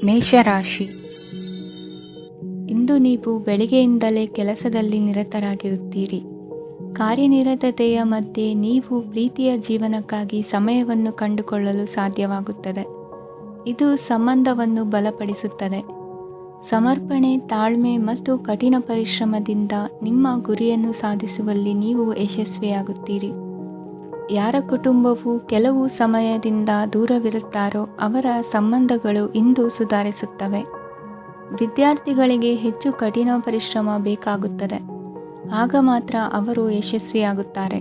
ಮೇಷರಾಶಿ. ಇಂದು ನೀವು ಬೆಳಿಗ್ಗೆಯಿಂದಲೇ ಕೆಲಸದಲ್ಲಿ ನಿರತರಾಗಿರುತ್ತೀರಿ. ಕಾರ್ಯನಿರತತೆಯ ಮಧ್ಯೆ ನೀವು ಪ್ರೀತಿಯ ಜೀವನಕ್ಕಾಗಿ ಸಮಯವನ್ನು ಕಂಡುಕೊಳ್ಳಲು ಸಾಧ್ಯವಾಗುತ್ತದೆ. ಇದು ಸಂಬಂಧವನ್ನು ಬಲಪಡಿಸುತ್ತದೆ. ಸಮರ್ಪಣೆ, ತಾಳ್ಮೆ ಮತ್ತು ಕಠಿಣ ಪರಿಶ್ರಮದಿಂದ ನಿಮ್ಮ ಗುರಿಯನ್ನು ಸಾಧಿಸುವಲ್ಲಿ ನೀವು ಯಶಸ್ವಿಯಾಗುತ್ತೀರಿ. ಯಾರ ಕುಟುಂಬವು ಕೆಲವು ಸಮಯದಿಂದ ದೂರವಿರುತ್ತಾರೋ ಅವರ ಸಂಬಂಧಗಳು ಇಂದು ಸುಧಾರಿಸುತ್ತವೆ. ವಿದ್ಯಾರ್ಥಿಗಳಿಗೆ ಹೆಚ್ಚು ಕಠಿಣ ಪರಿಶ್ರಮ ಬೇಕಾಗುತ್ತದೆ. ಆಗ ಮಾತ್ರ ಅವರು ಯಶಸ್ವಿಯಾಗುತ್ತಾರೆ.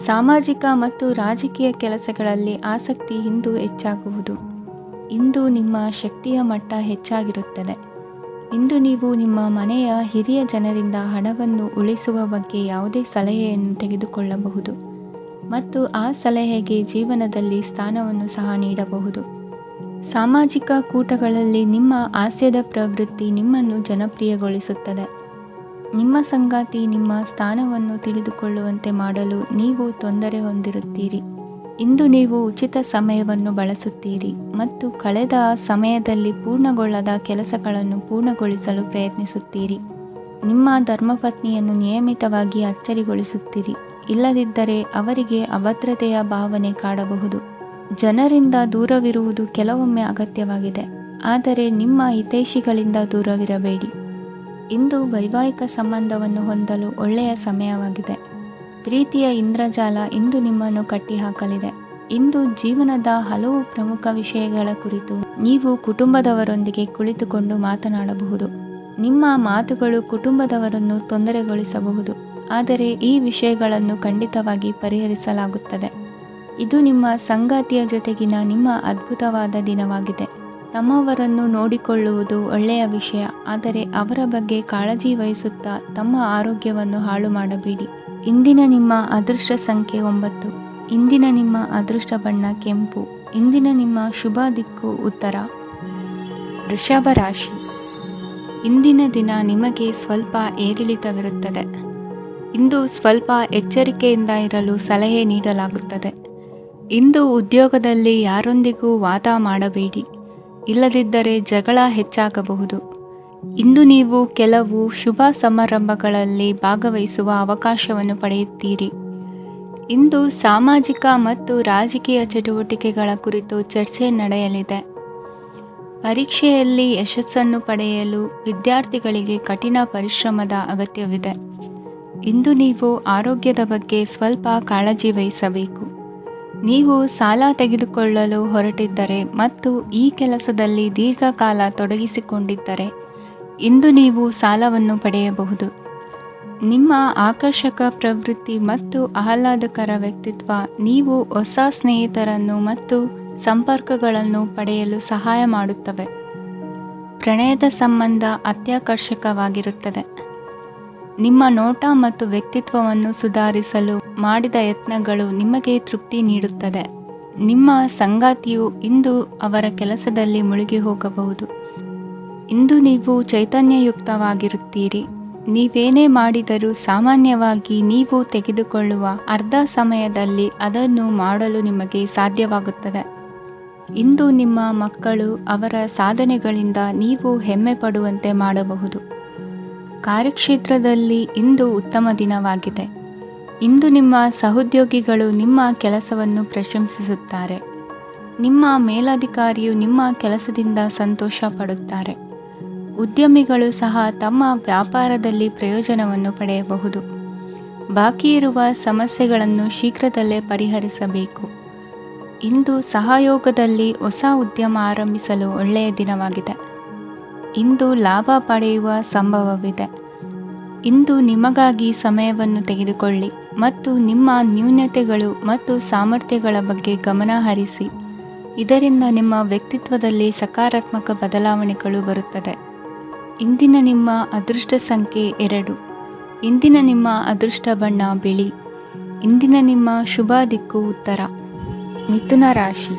ಸಾಮಾಜಿಕ ಮತ್ತು ರಾಜಕೀಯ ಕೆಲಸಗಳಲ್ಲಿ ಆಸಕ್ತಿ ಇಂದು ಹೆಚ್ಚಾಗುವುದು. ಇಂದು ನಿಮ್ಮ ಶಕ್ತಿಯ ಮಟ್ಟ ಹೆಚ್ಚಾಗಿರುತ್ತದೆ. ಇಂದು ನೀವು ನಿಮ್ಮ ಮನೆಯ ಹಿರಿಯ ಜನರಿಂದ ಹಣವನ್ನು ಉಳಿಸುವ ಬಗ್ಗೆ ಯಾವುದೇ ಸಲಹೆಯನ್ನು ತೆಗೆದುಕೊಳ್ಳಬಹುದು ಮತ್ತು ಆ ಸಲಹೆಗೆ ಜೀವನದಲ್ಲಿ ಸ್ಥಾನವನ್ನು ಸಹ ನೀಡಬಹುದು. ಸಾಮಾಜಿಕ ಕೂಟಗಳಲ್ಲಿ ನಿಮ್ಮ ಹಾಸ್ಯದ ಪ್ರವೃತ್ತಿ ನಿಮ್ಮನ್ನು ಜನಪ್ರಿಯಗೊಳಿಸುತ್ತದೆ. ನಿಮ್ಮ ಸಂಗಾತಿ ನಿಮ್ಮ ಸ್ಥಾನವನ್ನು ತಿಳಿದುಕೊಳ್ಳುವಂತೆ ಮಾಡಲು ನೀವು ತೊಂದರೆ ಹೊಂದಿರುತ್ತೀರಿ. ಇಂದು ನೀವು ಉಚಿತ ಸಮಯವನ್ನು ಬಳಸುತ್ತೀರಿ ಮತ್ತು ಕಳೆದ ಸಮಯದಲ್ಲಿ ಪೂರ್ಣಗೊಳ್ಳದ ಕೆಲಸಗಳನ್ನು ಪೂರ್ಣಗೊಳಿಸಲು ಪ್ರಯತ್ನಿಸುತ್ತೀರಿ. ನಿಮ್ಮ ಧರ್ಮಪತ್ನಿಯನ್ನು ನಿಯಮಿತವಾಗಿ ಅಚ್ಚರಿಗೊಳಿಸುತ್ತೀರಿ. ಇಲ್ಲದಿದ್ದರೆ ಅವರಿಗೆ ಅಭದ್ರತೆಯ ಭಾವನೆ ಕಾಡಬಹುದು. ಜನರಿಂದ ದೂರವಿರುವುದು ಕೆಲವೊಮ್ಮೆ ಅಗತ್ಯವಾಗಿದೆ, ಆದರೆ ನಿಮ್ಮ ಹಿತೈಷಿಗಳಿಂದ ದೂರವಿರಬೇಡಿ. ಇಂದು ವೈವಾಹಿಕ ಸಂಬಂಧವನ್ನು ಹೊಂದಲು ಒಳ್ಳೆಯ ಸಮಯವಾಗಿದೆ. ಪ್ರೀತಿಯ ಇಂದ್ರಜಾಲ ಇಂದು ನಿಮ್ಮನ್ನು ಕಟ್ಟಿಹಾಕಲಿದೆ. ಇಂದು ಜೀವನದ ಹಲವು ಪ್ರಮುಖ ವಿಷಯಗಳ ಕುರಿತು ನೀವು ಕುಟುಂಬದವರೊಂದಿಗೆ ಕುಳಿತುಕೊಂಡು ಮಾತನಾಡಬಹುದು. ನಿಮ್ಮ ಮಾತುಗಳು ಕುಟುಂಬದವರನ್ನು ತೊಂದರೆಗೊಳಿಸಬಹುದು, ಆದರೆ ಈ ವಿಷಯಗಳನ್ನು ಖಂಡಿತವಾಗಿ ಪರಿಹರಿಸಲಾಗುತ್ತದೆ. ಇದು ನಿಮ್ಮ ಸಂಗಾತಿಯ ಜೊತೆಗಿನ ನಿಮ್ಮ ಅದ್ಭುತವಾದ ದಿನವಾಗಿದೆ. ತಮ್ಮವರನ್ನು ನೋಡಿಕೊಳ್ಳುವುದು ಒಳ್ಳೆಯ ವಿಷಯ, ಆದರೆ ಅವರ ಬಗ್ಗೆ ಕಾಳಜಿ ವಹಿಸುತ್ತಾ ತಮ್ಮ ಆರೋಗ್ಯವನ್ನು ಹಾಳು ಮಾಡಬೇಡಿ. ಇಂದಿನ ನಿಮ್ಮ ಅದೃಷ್ಟ ಸಂಖ್ಯೆ 9. ಇಂದಿನ ನಿಮ್ಮ ಅದೃಷ್ಟ ಬಣ್ಣ ಕೆಂಪು. ಇಂದಿನ ನಿಮ್ಮ ಶುಭ ದಿಕ್ಕು ಉತ್ತರ. ವೃಷಭ ರಾಶಿ. ಇಂದಿನ ದಿನ ನಿಮಗೆ ಸ್ವಲ್ಪ ಏರಿಳಿತವಿರುತ್ತದೆ. ಇಂದು ಸ್ವಲ್ಪ ಎಚ್ಚರಿಕೆಯಿಂದ ಇರಲು ಸಲಹೆ ನೀಡಲಾಗುತ್ತದೆ. ಇಂದು ಉದ್ಯೋಗದಲ್ಲಿ ಯಾರೊಂದಿಗೂ ವಾದ ಮಾಡಬೇಡಿ, ಇಲ್ಲದಿದ್ದರೆ ಜಗಳ ಹೆಚ್ಚಾಗಬಹುದು. ಇಂದು ನೀವು ಕೆಲವು ಶುಭ ಸಮಾರಂಭಗಳಲ್ಲಿ ಭಾಗವಹಿಸುವ ಅವಕಾಶವನ್ನು ಪಡೆಯುತ್ತೀರಿ. ಇಂದು ಸಾಮಾಜಿಕ ಮತ್ತು ರಾಜಕೀಯ ಚಟುವಟಿಕೆಗಳ ಕುರಿತು ಚರ್ಚೆ ನಡೆಯಲಿದೆ. ಪರೀಕ್ಷೆಯಲ್ಲಿ ಯಶಸ್ಸನ್ನು ಪಡೆಯಲು ವಿದ್ಯಾರ್ಥಿಗಳಿಗೆ ಕಠಿಣ ಪರಿಶ್ರಮದ ಅಗತ್ಯವಿದೆ. ಇಂದು ನೀವು ಆರೋಗ್ಯದ ಬಗ್ಗೆ ಸ್ವಲ್ಪ ಕಾಳಜಿ ವಹಿಸಬೇಕು. ನೀವು ಸಾಲ ತೆಗೆದುಕೊಳ್ಳಲು ಹೊರಟಿದ್ದರೆ ಮತ್ತು ಈ ಕೆಲಸದಲ್ಲಿ ದೀರ್ಘಕಾಲ ತೊಡಗಿಸಿಕೊಂಡಿದ್ದರೆ ಇಂದು ನೀವು ಸಾಲವನ್ನು ಪಡೆಯಬಹುದು. ನಿಮ್ಮ ಆಕರ್ಷಕ ಪ್ರವೃತ್ತಿ ಮತ್ತು ಆಹ್ಲಾದಕರ ವ್ಯಕ್ತಿತ್ವ ನೀವು ಹೊಸ ಸ್ನೇಹಿತರನ್ನು ಮತ್ತು ಸಂಪರ್ಕಗಳನ್ನು ಪಡೆಯಲು ಸಹಾಯ ಮಾಡುತ್ತವೆ. ಪ್ರಣಯದ ಸಂಬಂಧ ಅತ್ಯಾಕರ್ಷಕವಾಗಿರುತ್ತದೆ. ನಿಮ್ಮ ನೋಟ ಮತ್ತು ವ್ಯಕ್ತಿತ್ವವನ್ನು ಸುಧಾರಿಸಲು ಮಾಡಿದ ಯತ್ನಗಳು ನಿಮಗೆ ತೃಪ್ತಿ ನೀಡುತ್ತದೆ. ನಿಮ್ಮ ಸಂಗಾತಿಯು ಇಂದು ಅವರ ಕೆಲಸದಲ್ಲಿ ಮುಳುಗಿ ಹೋಗಬಹುದು. ಇಂದು ನೀವು ಚೈತನ್ಯಯುಕ್ತವಾಗಿರುತ್ತೀರಿ. ನೀವೇನೇ ಮಾಡಿದರೂ ಸಾಮಾನ್ಯವಾಗಿ ನೀವು ತೆಗೆದುಕೊಳ್ಳುವ ಅರ್ಧ ಸಮಯದಲ್ಲಿ ಅದನ್ನು ಮಾಡಲು ನಿಮಗೆ ಸಾಧ್ಯವಾಗುತ್ತದೆ. ಇಂದು ನಿಮ್ಮ ಮಕ್ಕಳು ಅವರ ಸಾಧನೆಗಳಿಂದ ನೀವು ಹೆಮ್ಮೆ ಪಡುವಂತೆ ಮಾಡಬಹುದು. ಕಾರ್ಯಕ್ಷೇತ್ರದಲ್ಲಿ ಇಂದು ಉತ್ತಮ ದಿನವಾಗಿದೆ. ಇಂದು ನಿಮ್ಮ ಸಹೋದ್ಯೋಗಿಗಳು ನಿಮ್ಮ ಕೆಲಸವನ್ನು ಪ್ರಶಂಸಿಸುತ್ತಾರೆ. ನಿಮ್ಮ ಮೇಲಧಿಕಾರಿಯು ನಿಮ್ಮ ಕೆಲಸದಿಂದ ಸಂತೋಷ ಪಡುತ್ತಾರೆ. ಉದ್ಯಮಿಗಳು ಸಹ ತಮ್ಮ ವ್ಯಾಪಾರದಲ್ಲಿ ಪ್ರಯೋಜನವನ್ನು ಪಡೆಯಬಹುದು. ಬಾಕಿ ಇರುವ ಸಮಸ್ಯೆಗಳನ್ನು ಶೀಘ್ರದಲ್ಲೇ ಪರಿಹರಿಸಬೇಕು. ಇಂದು ಸಹಯೋಗದಲ್ಲಿ ಹೊಸ ಉದ್ಯಮ ಆರಂಭಿಸಲು ಒಳ್ಳೆಯ ದಿನವಾಗಿದೆ. ಇಂದು ಲಾಭ ಪಡೆಯುವ ಸಂಭವವಿದೆ. ಇಂದು ನಿಮಗಾಗಿ ಸಮಯವನ್ನು ತೆಗೆದುಕೊಳ್ಳಿ ಮತ್ತು ನಿಮ್ಮ ನ್ಯೂನತೆಗಳು ಮತ್ತು ಸಾಮರ್ಥ್ಯಗಳ ಬಗ್ಗೆ ಗಮನ ಹರಿಸಿ. ಇದರಿಂದ ನಿಮ್ಮ ವ್ಯಕ್ತಿತ್ವದಲ್ಲಿ ಸಕಾರಾತ್ಮಕ ಬದಲಾವಣೆಗಳು ಬರುತ್ತದೆ. ಇಂದಿನ ನಿಮ್ಮ ಅದೃಷ್ಟ ಸಂಖ್ಯೆ 2. ಇಂದಿನ ನಿಮ್ಮ ಅದೃಷ್ಟ ಬಣ್ಣ ಬಿಳಿ. ಇಂದಿನ ನಿಮ್ಮ ಶುಭ ದಿಕ್ಕು ಉತ್ತರ. ಮಿಥುನ ರಾಶಿ.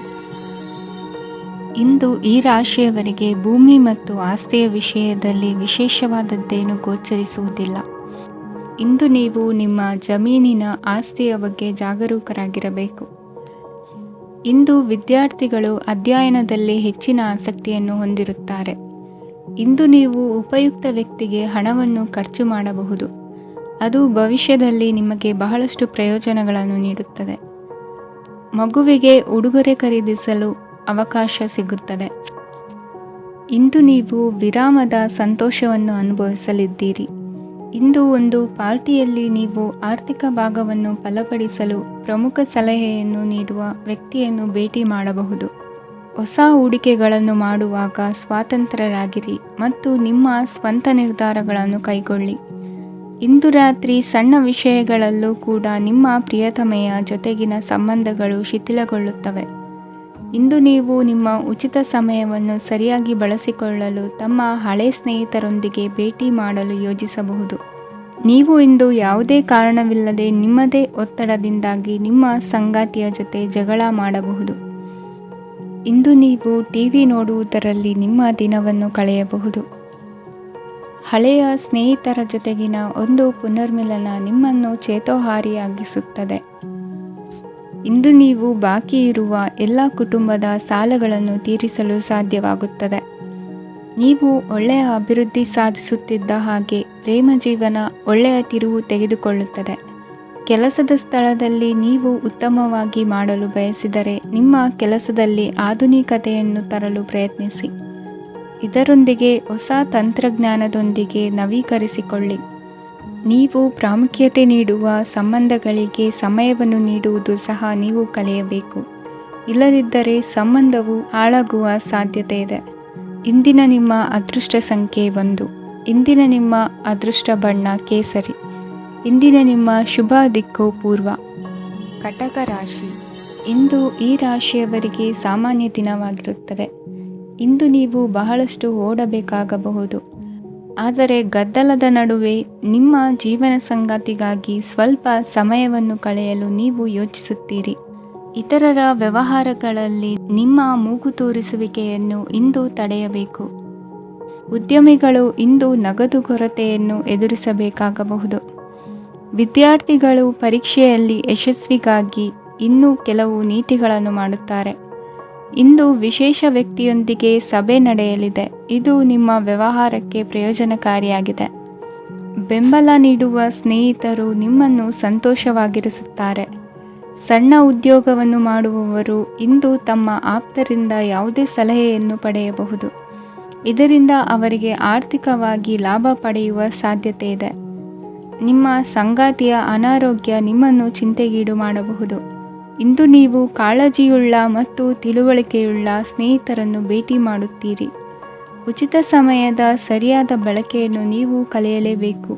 ಇಂದು ಈ ರಾಶಿಯವರಿಗೆ ಭೂಮಿ ಮತ್ತು ಆಸ್ತಿಯ ವಿಷಯದಲ್ಲಿ ವಿಶೇಷವಾದದ್ದೇನು ಗೋಚರಿಸುವುದಿಲ್ಲ. ಇಂದು ನೀವು ನಿಮ್ಮ ಜಮೀನಿನ ಆಸ್ತಿಯ ಬಗ್ಗೆ ಜಾಗರೂಕರಾಗಿರಬೇಕು. ಇಂದು ವಿದ್ಯಾರ್ಥಿಗಳು ಅಧ್ಯಯನದಲ್ಲಿ ಹೆಚ್ಚಿನ ಆಸಕ್ತಿಯನ್ನು ಹೊಂದಿರುತ್ತಾರೆ. ಇಂದು ನೀವು ಉಪಯುಕ್ತ ವ್ಯಕ್ತಿಗೆ ಹಣವನ್ನು ಖರ್ಚು ಮಾಡಬಹುದು. ಅದು ಭವಿಷ್ಯದಲ್ಲಿ ನಿಮಗೆ ಬಹಳಷ್ಟು ಪ್ರಯೋಜನಗಳನ್ನು ನೀಡುತ್ತದೆ. ಮಗುವಿಗೆ ಉಡುಗೊರೆ ಖರೀದಿಸಲು ಅವಕಾಶ ಸಿಗುತ್ತದೆ. ಇಂದು ನೀವು ವಿರಾಮದ ಸಂತೋಷವನ್ನು ಅನುಭವಿಸಲಿದ್ದೀರಿ. ಇಂದು ಒಂದು ಪಾರ್ಟಿಯಲ್ಲಿ ನೀವು ಆರ್ಥಿಕ ಭಾಗವನ್ನು ಬಲಪಡಿಸಲು ಪ್ರಮುಖ ಸಲಹೆಯನ್ನು ನೀಡುವ ವ್ಯಕ್ತಿಯನ್ನು ಭೇಟಿ ಮಾಡಬಹುದು. ಹೊಸ ಹೂಡಿಕೆಗಳನ್ನು ಮಾಡುವಾಗ ಸ್ವತಂತ್ರರಾಗಿರಿ ಮತ್ತು ನಿಮ್ಮ ಸ್ವಂತ ನಿರ್ಧಾರಗಳನ್ನು ಕೈಗೊಳ್ಳಿ. ಇಂದು ರಾತ್ರಿ ಸಣ್ಣ ವಿಷಯಗಳಲ್ಲೂ ಕೂಡ ನಿಮ್ಮ ಪ್ರಿಯತಮೆಯ ಜೊತೆಗಿನ ಸಂಬಂಧಗಳು ಶಿಥಿಲಗೊಳ್ಳುತ್ತವೆ. ಇಂದು ನೀವು ನಿಮ್ಮ ಉಚಿತ ಸಮಯವನ್ನು ಸರಿಯಾಗಿ ಬಳಸಿಕೊಳ್ಳಲು ತಮ್ಮ ಹಳೆ ಸ್ನೇಹಿತರೊಂದಿಗೆ ಭೇಟಿ ಮಾಡಲು ಯೋಜಿಸಬಹುದು. ನೀವು ಇಂದು ಯಾವುದೇ ಕಾರಣವಿಲ್ಲದೆ ನಿಮ್ಮದೇ ಒತ್ತಡದಿಂದಾಗಿ ನಿಮ್ಮ ಸಂಗಾತಿಯ ಜೊತೆ ಜಗಳ ಮಾಡಬಹುದು. ಇಂದು ನೀವು ಟಿವಿ ನೋಡುವುದರಲ್ಲಿ ನಿಮ್ಮ ದಿನವನ್ನು ಕಳೆಯಬಹುದು. ಹಳೆಯ ಸ್ನೇಹಿತರ ಜೊತೆಗಿನ ಒಂದು ಪುನರ್ಮಿಲನ ನಿಮ್ಮನ್ನು ಚೇತೋಹಾರಿಯಾಗಿಸುತ್ತದೆ. ಇಂದು ನೀವು ಬಾಕಿ ಇರುವ ಎಲ್ಲ ಕುಟುಂಬದ ಸಾಲಗಳನ್ನು ತೀರಿಸಲು ಸಾಧ್ಯವಾಗುತ್ತದೆ. ನೀವು ಒಳ್ಳೆಯ ಅಭಿವೃದ್ಧಿ ಸಾಧಿಸುತ್ತಿದ್ದ ಹಾಗೆ ಪ್ರೇಮ ಜೀವನ ಒಳ್ಳೆಯ ತಿರುವು ತೆಗೆದುಕೊಳ್ಳುತ್ತದೆ. ಕೆಲಸದ ಸ್ಥಳದಲ್ಲಿ ನೀವು ಉತ್ತಮವಾಗಿ ಮಾಡಲು ಬಯಸಿದರೆ ನಿಮ್ಮ ಕೆಲಸದಲ್ಲಿ ಆಧುನಿಕತೆಯನ್ನು ತರಲು ಪ್ರಯತ್ನಿಸಿ. ಇದರೊಂದಿಗೆ ಹೊಸ ತಂತ್ರಜ್ಞಾನದೊಂದಿಗೆ ನವೀಕರಿಸಿಕೊಳ್ಳಿ. ನೀವು ಪ್ರಾಮುಖ್ಯತೆ ನೀಡುವ ಸಂಬಂಧಗಳಿಗೆ ಸಮಯವನ್ನು ನೀಡುವುದು ಸಹ ನೀವು ಕಲಿಯಬೇಕು. ಇಲ್ಲದಿದ್ದರೆ ಸಂಬಂಧವು ಹಾಳಾಗುವ ಸಾಧ್ಯತೆ ಇದೆ. ಇಂದಿನ ನಿಮ್ಮ ಅದೃಷ್ಟ ಸಂಖ್ಯೆ 1. ಇಂದಿನ ನಿಮ್ಮ ಅದೃಷ್ಟ ಬಣ್ಣ ಕೇಸರಿ. ಇಂದಿನ ನಿಮ್ಮ ಶುಭ ದಿಕ್ಕು ಪೂರ್ವ. ಕಟಕ ರಾಶಿ. ಇಂದು ಈ ರಾಶಿಯವರಿಗೆ ಸಾಮಾನ್ಯ ದಿನವಾಗಿರುತ್ತದೆ. ಇಂದು ನೀವು ಬಹಳಷ್ಟು ಓಡಬೇಕಾಗಬಹುದು. ಆದರೆ ಗದ್ದಲದ ನಡುವೆ ನಿಮ್ಮ ಜೀವನ ಸಂಗಾತಿಗಾಗಿ ಸ್ವಲ್ಪ ಸಮಯವನ್ನು ಕಳೆಯಲು ನೀವು ಯೋಚಿಸುತ್ತೀರಿ. ಇತರರ ವ್ಯವಹಾರಗಳಲ್ಲಿ ನಿಮ್ಮ ಮೂಗು ತೂರಿಸುವಿಕೆಯನ್ನು ಇಂದು ತಡೆಯಬೇಕು. ಉದ್ಯಮಿಗಳು ಇಂದು ನಗದು ಕೊರತೆಯನ್ನು ಎದುರಿಸಬೇಕಾಗಬಹುದು. ವಿದ್ಯಾರ್ಥಿಗಳು ಪರೀಕ್ಷೆಯಲ್ಲಿ ಯಶಸ್ವಿಗಾಗಿ ಇನ್ನೂ ಕೆಲವು ನೀತಿಗಳನ್ನು ಮಾಡುತ್ತಾರೆ. ಇಂದು ವಿಶೇಷ ವ್ಯಕ್ತಿಯೊಂದಿಗೆ ಸಭೆ ನಡೆಯಲಿದೆ. ಇದು ನಿಮ್ಮ ವ್ಯವಹಾರಕ್ಕೆ ಪ್ರಯೋಜನಕಾರಿಯಾಗಿದೆ. ಬೆಂಬಲ ನೀಡುವ ಸ್ನೇಹಿತರು ನಿಮ್ಮನ್ನು ಸಂತೋಷವಾಗಿರಿಸುತ್ತಾರೆ. ಸಣ್ಣ ಉದ್ಯೋಗವನ್ನು ಮಾಡುವವರು ಇಂದು ತಮ್ಮ ಆಪ್ತರಿಂದ ಯಾವುದೇ ಸಲಹೆಯನ್ನು ಪಡೆಯಬಹುದು. ಇದರಿಂದ ಅವರಿಗೆ ಆರ್ಥಿಕವಾಗಿ ಲಾಭ ಪಡೆಯುವ ಸಾಧ್ಯತೆ ಇದೆ. ನಿಮ್ಮ ಸಂಗಾತಿಯ ಅನಾರೋಗ್ಯ ನಿಮ್ಮನ್ನು ಚಿಂತೆಗೀಡು ಮಾಡಬಹುದು. ಇಂದು ನೀವು ಕಾಳಜಿಯುಳ್ಳ ಮತ್ತು ತಿಳುವಳಿಕೆಯುಳ್ಳ ಸ್ನೇಹಿತರನ್ನು ಭೇಟಿ ಮಾಡುತ್ತೀರಿ. ಉಚಿತ ಸಮಯದ ಸರಿಯಾದ ಬಳಕೆಯನ್ನು ನೀವು ಕಲಿಯಲೇಬೇಕು.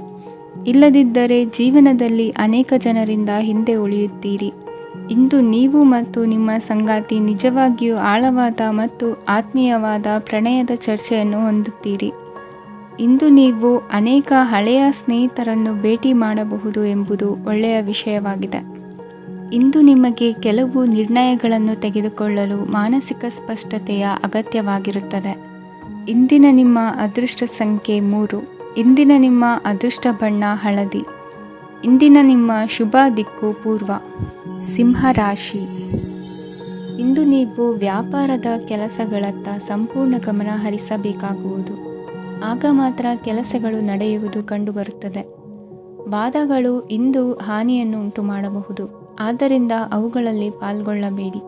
ಇಲ್ಲದಿದ್ದರೆ ಜೀವನದಲ್ಲಿ ಅನೇಕ ಜನರಿಂದ ಹಿಂದೆ ಉಳಿಯುತ್ತೀರಿ. ಇಂದು ನೀವು ಮತ್ತು ನಿಮ್ಮ ಸಂಗಾತಿ ನಿಜವಾಗಿಯೂ ಆಳವಾದ ಮತ್ತು ಆತ್ಮೀಯವಾದ ಪ್ರಣಯದ ಚರ್ಚೆಯನ್ನು ಹೊಂದುತ್ತೀರಿ. ಇಂದು ನೀವು ಅನೇಕ ಹಳೆಯ ಸ್ನೇಹಿತರನ್ನು ಭೇಟಿ ಮಾಡಬಹುದು ಎಂಬುದು ಒಳ್ಳೆಯ ವಿಷಯವಾಗಿದೆ. ಇಂದು ನಿಮಗೆ ಕೆಲವು ನಿರ್ಣಯಗಳನ್ನು ತೆಗೆದುಕೊಳ್ಳಲು ಮಾನಸಿಕ ಸ್ಪಷ್ಟತೆಯ ಅಗತ್ಯವಾಗಿರುತ್ತದೆ. ಇಂದಿನ ನಿಮ್ಮ ಅದೃಷ್ಟ ಸಂಖ್ಯೆ 3. ಇಂದಿನ ನಿಮ್ಮ ಅದೃಷ್ಟ ಬಣ್ಣ ಹಳದಿ. ಇಂದಿನ ನಿಮ್ಮ ಶುಭ ದಿಕ್ಕು ಪೂರ್ವ. ಸಿಂಹ ರಾಶಿ. ಇಂದು ನೀವು ವ್ಯಾಪಾರದ ಕೆಲಸಗಳತ್ತ ಸಂಪೂರ್ಣ ಗಮನ ಹರಿಸಬೇಕಾಗುವುದು. ಆಗ ಮಾತ್ರ ಕೆಲಸಗಳು ನಡೆಯುವುದು ಕಂಡುಬರುತ್ತದೆ. ವಾದಗಳು ಇಂದು ಹಾನಿಯನ್ನು ಉಂಟು ಮಾಡಬಹುದು. ಆದ್ದರಿಂದ ಅವುಗಳಲ್ಲಿ ಪಾಲ್ಗೊಳ್ಳಬೇಡಿ.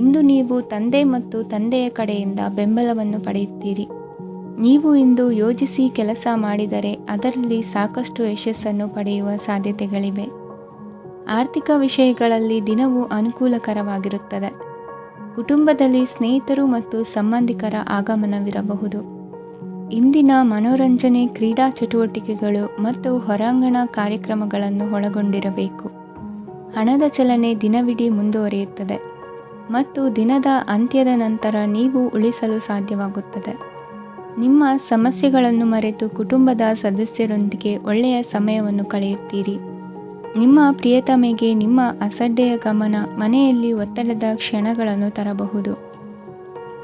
ಇಂದು ನೀವು ತಂದೆ ಮತ್ತು ತಂದೆಯ ಕಡೆಯಿಂದ ಬೆಂಬಲವನ್ನು ಪಡೆಯುತ್ತೀರಿ. ನೀವು ಇಂದು ಯೋಜಿಸಿ ಕೆಲಸ ಮಾಡಿದರೆ ಅದರಲ್ಲಿ ಸಾಕಷ್ಟು ಯಶಸ್ಸನ್ನು ಪಡೆಯುವ ಸಾಧ್ಯತೆಗಳಿವೆ. ಆರ್ಥಿಕ ವಿಷಯಗಳಲ್ಲಿ ದಿನವು ಅನುಕೂಲಕರವಾಗಿರುತ್ತದೆ. ಕುಟುಂಬದಲ್ಲಿ ಸ್ನೇಹಿತರು ಮತ್ತು ಸಂಬಂಧಿಕರ ಆಗಮನವಿರಬಹುದು. ಇಂದಿನ ಮನೋರಂಜನೆ ಕ್ರೀಡಾ ಚಟುವಟಿಕೆಗಳು ಮತ್ತು ಹೊರಾಂಗಣ ಕಾರ್ಯಕ್ರಮಗಳನ್ನು ಒಳಗೊಂಡಿರಬೇಕು. ಹಣದ ಚಲನೆ ದಿನವಿಡೀ ಮುಂದುವರಿಯುತ್ತದೆ ಮತ್ತು ದಿನದ ಅಂತ್ಯದ ನಂತರ ನೀವು ಉಳಿಸಲು ಸಾಧ್ಯವಾಗುತ್ತದೆ. ನಿಮ್ಮ ಸಮಸ್ಯೆಗಳನ್ನು ಮರೆತು ಕುಟುಂಬದ ಸದಸ್ಯರೊಂದಿಗೆ ಒಳ್ಳೆಯ ಸಮಯವನ್ನು ಕಳೆಯುತ್ತೀರಿ. ನಿಮ್ಮ ಪ್ರಿಯತಮೆಗೆ ನಿಮ್ಮ ಅಸಡ್ಡೆಯ ಗಮನ ಮನೆಯಲ್ಲಿ ಒತ್ತಡದ ಕ್ಷಣಗಳನ್ನು ತರಬಹುದು.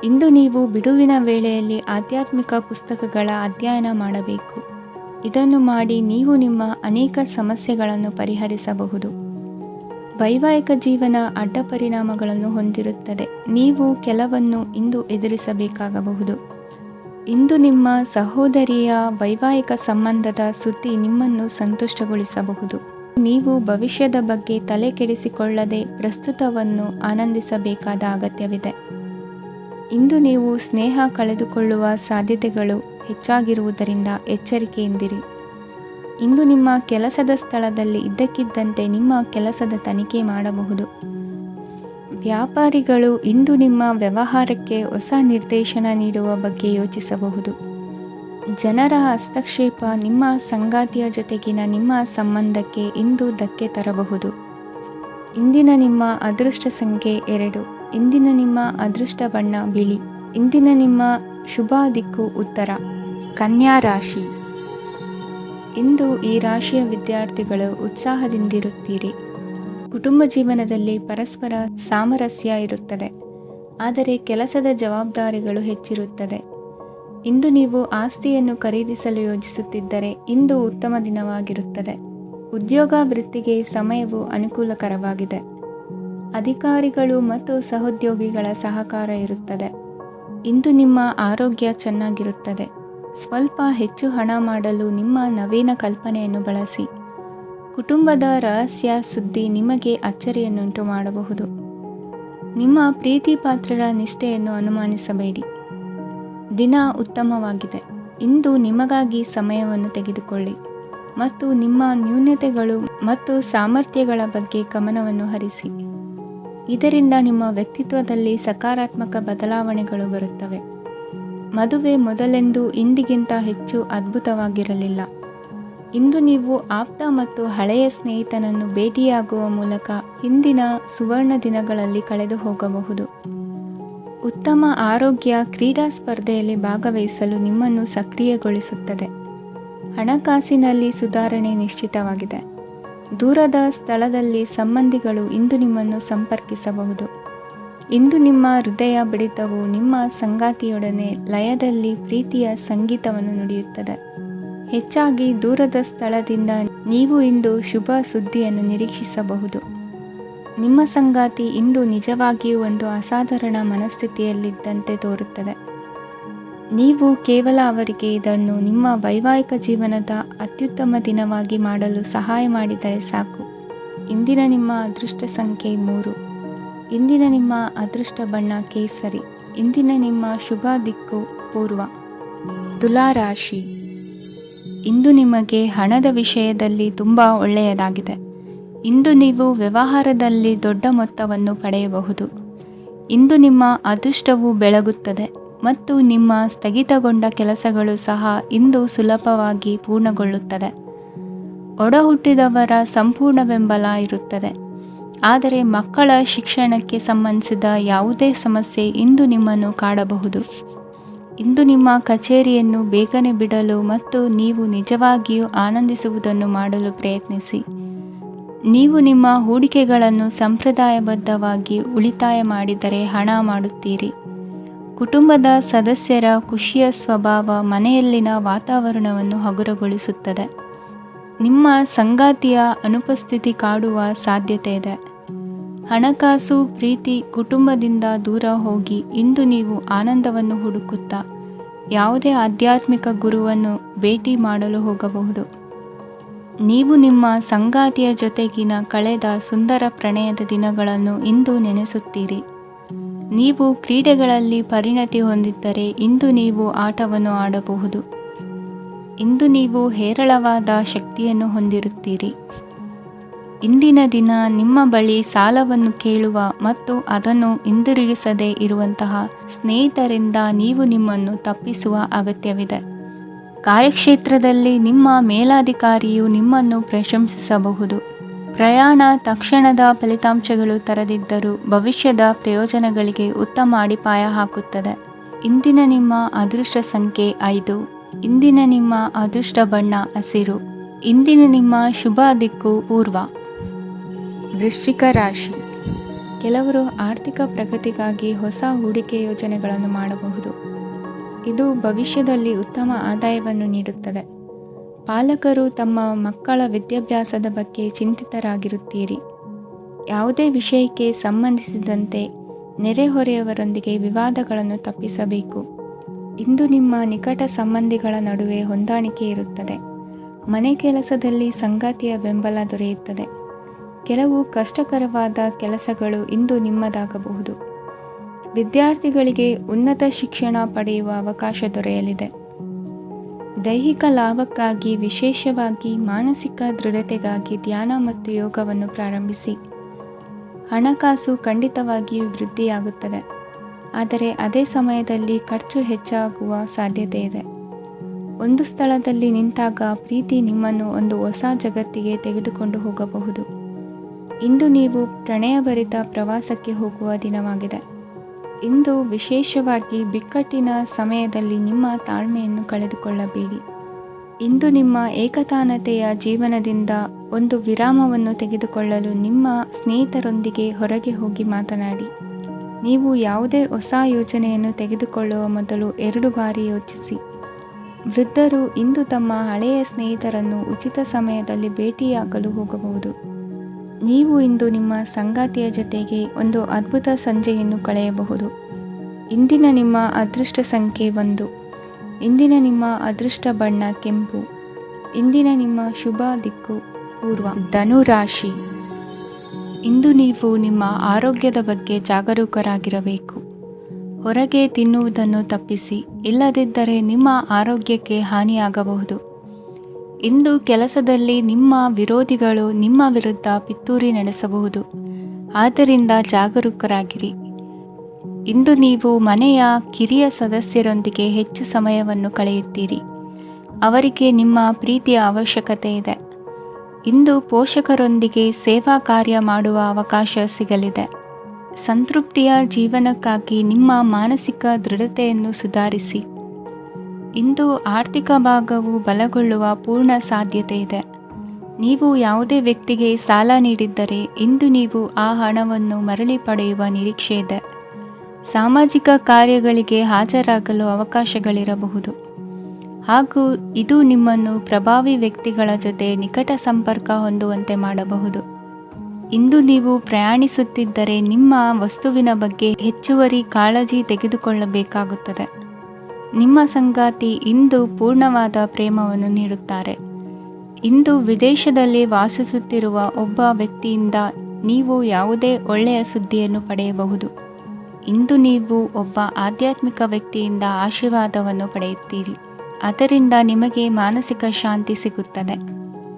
ಇಂದು ನೀವು ಬಿಡುವಿನ ವೇಳೆಯಲ್ಲಿ ಆಧ್ಯಾತ್ಮಿಕ ಪುಸ್ತಕಗಳ ಅಧ್ಯಯನ ಮಾಡಬೇಕು. ಇದನ್ನು ಮಾಡಿ ನೀವು ನಿಮ್ಮ ಅನೇಕ ಸಮಸ್ಯೆಗಳನ್ನು ಪರಿಹರಿಸಬಹುದು. ವೈವಾಹಿಕ ಜೀವನ ಅಡ್ಡ ಪರಿಣಾಮಗಳನ್ನು ಹೊಂದಿರುತ್ತದೆ. ನೀವು ಕೆಲವನ್ನು ಇಂದು ಎದುರಿಸಬೇಕಾಗಬಹುದು. ಇಂದು ನಿಮ್ಮ ಸಹೋದರಿಯ ವೈವಾಹಿಕ ಸಂಬಂಧದ ಸುದ್ದಿ ನಿಮ್ಮನ್ನು ಸಂತುಷ್ಟಗೊಳಿಸಬಹುದು. ನೀವು ಭವಿಷ್ಯದ ಬಗ್ಗೆ ತಲೆ ಕೆಡಿಸಿಕೊಳ್ಳದೆ ಪ್ರಸ್ತುತವನ್ನು ಆನಂದಿಸಬೇಕಾದ ಅಗತ್ಯವಿದೆ. ಇಂದು ನೀವು ಸ್ನೇಹ ಕಳೆದುಕೊಳ್ಳುವ ಸಾಧ್ಯತೆಗಳು ಹೆಚ್ಚಾಗಿರುವುದರಿಂದ ಎಚ್ಚರಿಕೆಯಿಂದಿರಿ. ಇಂದು ನಿಮ್ಮ ಕೆಲಸದ ಸ್ಥಳದಲ್ಲಿ ಇದ್ದಕ್ಕಿದ್ದಂತೆ ನಿಮ್ಮ ಕೆಲಸದ ತನಿಖೆ ಮಾಡಬಹುದು. ವ್ಯಾಪಾರಿಗಳು ಇಂದು ನಿಮ್ಮ ವ್ಯವಹಾರಕ್ಕೆ ಹೊಸ ನಿರ್ದೇಶನ ನೀಡುವ ಬಗ್ಗೆ ಯೋಚಿಸಬಹುದು. ಜನರ ಹಸ್ತಕ್ಷೇಪ ನಿಮ್ಮ ಸಂಗಾತಿಯ ಜೊತೆಗಿನ ನಿಮ್ಮ ಸಂಬಂಧಕ್ಕೆ ಇಂದು ಧಕ್ಕೆ ತರಬಹುದು. ಇಂದಿನ ನಿಮ್ಮ ಅದೃಷ್ಟ ಸಂಖ್ಯೆ 2. ಇಂದಿನ ನಿಮ್ಮ ಅದೃಷ್ಟ ಬಣ್ಣ ಬಿಳಿ. ಇಂದಿನ ನಿಮ್ಮ ಶುಭ ದಿಕ್ಕು ಉತ್ತರ. ಕನ್ಯಾ ರಾಶಿ. ಇಂದು ಈ ರಾಶಿಯ ವಿದ್ಯಾರ್ಥಿಗಳು ಉತ್ಸಾಹದಿಂದಿರುತ್ತೀರಿ. ಕುಟುಂಬ ಜೀವನದಲ್ಲಿ ಪರಸ್ಪರ ಸಾಮರಸ್ಯ ಇರುತ್ತದೆ, ಆದರೆ ಕೆಲಸದ ಜವಾಬ್ದಾರಿಗಳು ಹೆಚ್ಚಿರುತ್ತದೆ. ಇಂದು ನೀವು ಆಸ್ತಿಯನ್ನು ಖರೀದಿಸಲು ಯೋಜಿಸುತ್ತಿದ್ದರೆ ಇಂದು ಉತ್ತಮ ದಿನವಾಗಿರುತ್ತದೆ. ಉದ್ಯೋಗ ವೃತ್ತಿಗೆ ಸಮಯವು ಅನುಕೂಲಕರವಾಗಿದೆ. ಅಧಿಕಾರಿಗಳು ಮತ್ತು ಸಹೋದ್ಯೋಗಿಗಳ ಸಹಕಾರ ಇರುತ್ತದೆ. ಇಂದು ನಿಮ್ಮ ಆರೋಗ್ಯ ಚೆನ್ನಾಗಿರುತ್ತದೆ. ಸ್ವಲ್ಪ ಹೆಚ್ಚು ಹಣ ಮಾಡಲು ನಿಮ್ಮ ನವೀನ ಕಲ್ಪನೆಯನ್ನು ಬಳಸಿ. ಕುಟುಂಬದ ರಹಸ್ಯ ಸುದ್ದಿ ನಿಮಗೆ ಅಚ್ಚರಿಯನ್ನುಂಟು ಮಾಡಬಹುದು. ನಿಮ್ಮ ಪ್ರೀತಿ ಪಾತ್ರರ ನಿಷ್ಠೆಯನ್ನು ಅನುಮಾನಿಸಬೇಡಿ. ದಿನ ಉತ್ತಮವಾಗಿದೆ. ಇಂದು ನಿಮಗಾಗಿ ಸಮಯವನ್ನು ತೆಗೆದುಕೊಳ್ಳಿ ಮತ್ತು ನಿಮ್ಮ ನ್ಯೂನತೆಗಳು ಮತ್ತು ಸಾಮರ್ಥ್ಯಗಳ ಬಗ್ಗೆ ಗಮನವನ್ನು ಹರಿಸಿ. ಇದರಿಂದ ನಿಮ್ಮ ವ್ಯಕ್ತಿತ್ವದಲ್ಲಿ ಸಕಾರಾತ್ಮಕ ಬದಲಾವಣೆಗಳು ಬರುತ್ತವೆ. ಮದುವೆ ಮೊದಲೆಂದೂ ಇಂದಿಗಿಂತ ಹೆಚ್ಚು ಅದ್ಭುತವಾಗಿರಲಿಲ್ಲ. ಇಂದು ನೀವು ಆಪ್ತ ಮತ್ತು ಹಳೆಯ ಸ್ನೇಹಿತನನ್ನು ಭೇಟಿಯಾಗುವ ಮೂಲಕ ಹಿಂದಿನ ಸುವರ್ಣ ದಿನಗಳಲ್ಲಿ ಕಳೆದು ಹೋಗಬಹುದು. ಉತ್ತಮ ಆರೋಗ್ಯ ಕ್ರೀಡಾ ಸ್ಪರ್ಧೆಯಲ್ಲಿ ಭಾಗವಹಿಸಲು ನಿಮ್ಮನ್ನು ಸಕ್ರಿಯಗೊಳಿಸುತ್ತದೆ. ಹಣಕಾಸಿನಲ್ಲಿ ಸುಧಾರಣೆ ನಿಶ್ಚಿತವಾಗಿದೆ. ದೂರದ ಸ್ಥಳದಲ್ಲಿ ಸಂಬಂಧಿಗಳು ಇಂದು ನಿಮ್ಮನ್ನು ಸಂಪರ್ಕಿಸಬಹುದು. ಇಂದು ನಿಮ್ಮ ಹೃದಯ ಬಡಿತವು ನಿಮ್ಮ ಸಂಗಾತಿಯೊಡನೆ ಲಯದಲ್ಲಿ ಪ್ರೀತಿಯ ಸಂಗೀತವನ್ನು ನುಡಿಯುತ್ತದೆ. ಹೆಚ್ಚಾಗಿ ದೂರದ ಸ್ಥಳದಿಂದ ನೀವು ಇಂದು ಶುಭ ಸುದ್ದಿಯನ್ನು ನಿರೀಕ್ಷಿಸಬಹುದು. ನಿಮ್ಮ ಸಂಗಾತಿ ಇಂದು ನಿಜವಾಗಿಯೂ ಒಂದು ಅಸಾಧಾರಣ ಮನಸ್ಥಿತಿಯಲ್ಲಿದ್ದಂತೆ ತೋರುತ್ತದೆ. ನೀವು ಕೇವಲ ಅವರಿಗೆ ಇದನ್ನು ನಿಮ್ಮ ವೈವಾಹಿಕ ಜೀವನದ ಅತ್ಯುತ್ತಮ ದಿನವಾಗಿ ಮಾಡಲು ಸಹಾಯ ಮಾಡಿದರೆ ಸಾಕು. ಇಂದಿನ ನಿಮ್ಮ ಅದೃಷ್ಟ ಸಂಖ್ಯೆ 3. ಇಂದಿನ ನಿಮ್ಮ ಅದೃಷ್ಟ ಬಣ್ಣ ಕೇಸರಿ. ಇಂದಿನ ನಿಮ್ಮ ಶುಭ ದಿಕ್ಕು ಪೂರ್ವ. ತುಲಾ ರಾಶಿ. ಇಂದು ನಿಮಗೆ ಹಣದ ವಿಷಯದಲ್ಲಿ ತುಂಬ ಒಳ್ಳೆಯದಾಗಿದೆ. ಇಂದು ನೀವು ವ್ಯವಹಾರದಲ್ಲಿ ದೊಡ್ಡ ಮೊತ್ತವನ್ನು ಪಡೆಯಬಹುದು. ಇಂದು ನಿಮ್ಮ ಅದೃಷ್ಟವು ಬೆಳಗುತ್ತದೆ ಮತ್ತು ನಿಮ್ಮ ಸ್ಥಗಿತಗೊಂಡ ಕೆಲಸಗಳು ಸಹ ಇಂದು ಸುಲಭವಾಗಿ ಪೂರ್ಣಗೊಳ್ಳುತ್ತದೆ. ಒಡಹುಟ್ಟಿದವರ ಸಂಪೂರ್ಣ ಬೆಂಬಲ ಇರುತ್ತದೆ. ಆದರೆ ಮಕ್ಕಳ ಶಿಕ್ಷಣಕ್ಕೆ ಸಂಬಂಧಿಸಿದ ಯಾವುದೇ ಸಮಸ್ಯೆ ಇಂದು ನಿಮ್ಮನ್ನು ಕಾಡಬಹುದು. ಇಂದು ನಿಮ್ಮ ಕಚೇರಿಯನ್ನು ಬೇಗನೆ ಬಿಡಲು ಮತ್ತು ನೀವು ನಿಜವಾಗಿಯೂ ಆನಂದಿಸುವುದನ್ನು ಮಾಡಲು ಪ್ರಯತ್ನಿಸಿ. ನೀವು ನಿಮ್ಮ ಹೂಡಿಕೆಗಳನ್ನು ಸಂಪ್ರದಾಯಬದ್ಧವಾಗಿ ಉಳಿತಾಯ ಮಾಡಿದರೆ ಹಣ ಮಾಡುತ್ತೀರಿ. ಕುಟುಂಬದ ಸದಸ್ಯರ ಖುಷಿಯ ಸ್ವಭಾವ ಮನೆಯಲ್ಲಿನ ವಾತಾವರಣವನ್ನು ಹಗುರಗೊಳಿಸುತ್ತದೆ. ನಿಮ್ಮ ಸಂಗಾತಿಯ ಅನುಪಸ್ಥಿತಿ ಕಾಡುವ ಸಾಧ್ಯತೆ ಇದೆ. ಹಣಕಾಸು, ಪ್ರೀತಿ, ಕುಟುಂಬದಿಂದ ದೂರ ಹೋಗಿ ಇಂದು ನೀವು ಆನಂದವನ್ನು ಹುಡುಕುತ್ತಾ ಯಾವುದೇ ಆಧ್ಯಾತ್ಮಿಕ ಗುರುವನ್ನು ಭೇಟಿ ಮಾಡಲು ಹೋಗಬಹುದು. ನೀವು ನಿಮ್ಮ ಸಂಗಾತಿಯ ಜೊತೆಗಿನ ಕಳೆದ ಸುಂದರ ಪ್ರಣಯದ ದಿನಗಳನ್ನು ಇಂದು ನೆನೆಸುತ್ತೀರಿ. ನೀವು ಕ್ರೀಡೆಗಳಲ್ಲಿ ಪರಿಣತಿ ಹೊಂದಿದ್ದರೆ ಇಂದು ನೀವು ಆಟವನ್ನು ಆಡಬಹುದು. ಇಂದು ನೀವು ಹೇರಳವಾದ ಶಕ್ತಿಯನ್ನು ಹೊಂದಿರುತ್ತೀರಿ. ಇಂದಿನ ದಿನ ನಿಮ್ಮ ಬಳಿ ಸಾಲವನ್ನು ಕೇಳುವ ಮತ್ತು ಅದನ್ನು ಹಿಂದಿರುಗಿಸದೇ ಇರುವಂತಹ ಸ್ನೇಹಿತರಿಂದ ನೀವು ನಿಮ್ಮನ್ನು ತಪ್ಪಿಸುವ ಅಗತ್ಯವಿದೆ. ಕಾರ್ಯಕ್ಷೇತ್ರದಲ್ಲಿ ನಿಮ್ಮ ಮೇಲಾಧಿಕಾರಿಯು ನಿಮ್ಮನ್ನು ಪ್ರಶಂಸಿಸಬಹುದು. ಪ್ರಯಾಣ ತಕ್ಷಣದ ಫಲಿತಾಂಶಗಳು ತರದಿದ್ದರೂ ಭವಿಷ್ಯದ ಪ್ರಯೋಜನಗಳಿಗೆ ಉತ್ತಮ ಅಡಿಪಾಯ ಹಾಕುತ್ತದೆ. ಇಂದಿನ ನಿಮ್ಮ ಅದೃಷ್ಟ ಸಂಖ್ಯೆ 5. ಇಂದಿನ ನಿಮ್ಮ ಅದೃಷ್ಟ ಬಣ್ಣ ಹಸಿರು. ಇಂದಿನ ನಿಮ್ಮ ಶುಭ ದಿಕ್ಕು ಪೂರ್ವ. ವೃಶ್ಚಿಕ ರಾಶಿ. ಕೆಲವರು ಆರ್ಥಿಕ ಪ್ರಗತಿಗಾಗಿ ಹೊಸ ಹೂಡಿಕೆ ಯೋಜನೆಗಳನ್ನು ಮಾಡಬಹುದು. ಇದು ಭವಿಷ್ಯದಲ್ಲಿ ಉತ್ತಮ ಆದಾಯವನ್ನು ನೀಡುತ್ತದೆ. ಪಾಲಕರು ತಮ್ಮ ಮಕ್ಕಳ ವಿದ್ಯಾಭ್ಯಾಸದ ಬಗ್ಗೆ ಚಿಂತಿತರಾಗಿರುತ್ತೀರಿ. ಯಾವುದೇ ವಿಷಯಕ್ಕೆ ಸಂಬಂಧಿಸಿದಂತೆ ನೆರೆಹೊರೆಯವರೊಂದಿಗೆ ವಿವಾದಗಳನ್ನು ತಪ್ಪಿಸಬೇಕು. ಇಂದು ನಿಮ್ಮ ನಿಕಟ ಸಂಬಂಧಿಗಳ ನಡುವೆ ಹೊಂದಾಣಿಕೆ ಇರುತ್ತದೆ. ಮನೆ ಕೆಲಸದಲ್ಲಿ ಸಂಗಾತಿಯ ಬೆಂಬಲ ದೊರೆಯುತ್ತದೆ. ಕೆಲವು ಕಷ್ಟಕರವಾದ ಕೆಲಸಗಳು ಇಂದು ನಿಮ್ಮದಾಗಬಹುದು. ವಿದ್ಯಾರ್ಥಿಗಳಿಗೆ ಉನ್ನತ ಶಿಕ್ಷಣ ಪಡೆಯುವ ಅವಕಾಶ ದೊರೆಯಲಿದೆ. ದೈಹಿಕ ಲಾಭಕ್ಕಾಗಿ, ವಿಶೇಷವಾಗಿ ಮಾನಸಿಕ ದೃಢತೆಗಾಗಿ ಧ್ಯಾನ ಮತ್ತು ಯೋಗವನ್ನು ಪ್ರಾರಂಭಿಸಿ. ಹಣಕಾಸು ಖಂಡಿತವಾಗಿಯೂ ವೃದ್ಧಿಯಾಗುತ್ತದೆ, ಆದರೆ ಅದೇ ಸಮಯದಲ್ಲಿ ಖರ್ಚು ಹೆಚ್ಚಾಗುವ ಸಾಧ್ಯತೆ ಇದೆ. ಒಂದು ಸ್ಥಳದಲ್ಲಿ ನಿಂತಾಗ ಪ್ರೀತಿ ನಿಮ್ಮನ್ನು ಒಂದು ಹೊಸ ಜಗತ್ತಿಗೆ ತೆಗೆದುಕೊಂಡು ಹೋಗಬಹುದು. ಇಂದು ನೀವು ಪ್ರಣಯಭರಿತ ಪ್ರವಾಸಕ್ಕೆ ಹೋಗುವ ದಿನವಾಗಿದೆ. ಇಂದು ವಿಶೇಷವಾಗಿ ಬಿಕ್ಕಟ್ಟಿನ ಸಮಯದಲ್ಲಿ ನಿಮ್ಮ ತಾಳ್ಮೆಯನ್ನು ಕಳೆದುಕೊಳ್ಳಬೇಡಿ. ಇಂದು ನಿಮ್ಮ ಏಕತಾನತೆಯ ಜೀವನದಿಂದ ಒಂದು ವಿರಾಮವನ್ನು ತೆಗೆದುಕೊಳ್ಳಲು ನಿಮ್ಮ ಸ್ನೇಹಿತರೊಂದಿಗೆ ಹೊರಗೆ ಹೋಗಿ ಮಾತನಾಡಿ. ನೀವು ಯಾವುದೇ ಹೊಸ ಯೋಜನೆಯನ್ನು ತೆಗೆದುಕೊಳ್ಳುವ ಮೊದಲು 2 ಬಾರಿ ಯೋಚಿಸಿ. ವೃದ್ಧರು ಇಂದು ತಮ್ಮ ಹಳೆಯ ಸ್ನೇಹಿತರನ್ನು ಉಚಿತ ಸಮಯದಲ್ಲಿ ಭೇಟಿಯಾಗಲು ಹೋಗಬಹುದು. ನೀವು ಇಂದು ನಿಮ್ಮ ಸಂಗಾತಿಯ ಜೊತೆಗೆ ಒಂದು ಅದ್ಭುತ ಸಂಜೆಯನ್ನು ಕಳೆಯಬಹುದು. ಇಂದಿನ ನಿಮ್ಮ ಅದೃಷ್ಟ ಸಂಖ್ಯೆ 1. ಇಂದಿನ ನಿಮ್ಮ ಅದೃಷ್ಟ ಬಣ್ಣ ಕೆಂಪು. ಇಂದಿನ ನಿಮ್ಮ ಶುಭ ದಿಕ್ಕು ಪೂರ್ವ. ಧನುರಾಶಿ. ಇಂದು ನೀವು ನಿಮ್ಮ ಆರೋಗ್ಯದ ಬಗ್ಗೆ ಜಾಗರೂಕರಾಗಿರಬೇಕು. ಹೊರಗೆ ತಿನ್ನುವುದನ್ನು ತಪ್ಪಿಸಿ, ಇಲ್ಲದಿದ್ದರೆ ನಿಮ್ಮ ಆರೋಗ್ಯಕ್ಕೆ ಹಾನಿಯಾಗಬಹುದು. ಇಂದು ಕೆಲಸದಲ್ಲಿ ನಿಮ್ಮ ವಿರೋಧಿಗಳು ನಿಮ್ಮ ವಿರುದ್ಧ ಪಿತೂರಿ ನಡೆಸಬಹುದು, ಆದ್ದರಿಂದ ಜಾಗರೂಕರಾಗಿರಿ. ಇಂದು ನೀವು ಮನೆಯ ಕಿರಿಯ ಸದಸ್ಯರೊಂದಿಗೆ ಹೆಚ್ಚು ಸಮಯವನ್ನು ಕಳೆಯುತ್ತೀರಿ. ಅವರಿಗೆ ನಿಮ್ಮ ಪ್ರೀತಿಯ ಅವಶ್ಯಕತೆ ಇದೆ. ಇಂದು ಪೋಷಕರೊಂದಿಗೆ ಸೇವಾ ಕಾರ್ಯ ಮಾಡುವ ಅವಕಾಶ ಸಿಗಲಿದೆ. ಸಂತೃಪ್ತಿಯ ಜೀವನಕ್ಕಾಗಿ ನಿಮ್ಮ ಮಾನಸಿಕ ದೃಢತೆಯನ್ನು ಸುಧಾರಿಸಿ. ಇಂದು ಆರ್ಥಿಕ ಭಾಗವು ಬಲಗೊಳ್ಳುವ ಪೂರ್ಣ ಸಾಧ್ಯತೆ ಇದೆ. ನೀವು ಯಾವುದೇ ವ್ಯಕ್ತಿಗೆ ಸಾಲ ನೀಡಿದ್ದರೆ ಇಂದು ನೀವು ಆ ಹಣವನ್ನು ಮರಳಿ ಪಡೆಯುವ ನಿರೀಕ್ಷೆ ಇದೆ. ಸಾಮಾಜಿಕ ಕಾರ್ಯಗಳಿಗೆ ಹಾಜರಾಗಲು ಅವಕಾಶಗಳಿರಬಹುದು, ಹಾಗೂ ಇದು ನಿಮ್ಮನ್ನು ಪ್ರಭಾವಿ ವ್ಯಕ್ತಿಗಳ ಜೊತೆ ನಿಕಟ ಸಂಪರ್ಕ ಹೊಂದುವಂತೆ ಮಾಡಬಹುದು. ಇಂದು ನೀವು ಪ್ರಯಾಣಿಸುತ್ತಿದ್ದರೆ ನಿಮ್ಮ ವಸ್ತುವಿನ ಬಗ್ಗೆ ಹೆಚ್ಚುವರಿ ಕಾಳಜಿ ತೆಗೆದುಕೊಳ್ಳಬೇಕಾಗುತ್ತದೆ. ನಿಮ್ಮ ಸಂಗಾತಿ ಇಂದು ಪೂರ್ಣವಾದ ಪ್ರೇಮವನ್ನು ನೀಡುತ್ತಾರೆ. ಇಂದು ವಿದೇಶದಲ್ಲಿ ವಾಸಿಸುತ್ತಿರುವ ಒಬ್ಬ ವ್ಯಕ್ತಿಯಿಂದ ನೀವು ಯಾವುದೇ ಒಳ್ಳೆಯ ಸುದ್ದಿಯನ್ನು ಪಡೆಯಬಹುದು. ಇಂದು ನೀವು ಒಬ್ಬ ಆಧ್ಯಾತ್ಮಿಕ ವ್ಯಕ್ತಿಯಿಂದ ಆಶೀರ್ವಾದವನ್ನು ಪಡೆಯುತ್ತೀರಿ. ಅದರಿಂದ ನಿಮಗೆ ಮಾನಸಿಕ ಶಾಂತಿ ಸಿಗುತ್ತದೆ.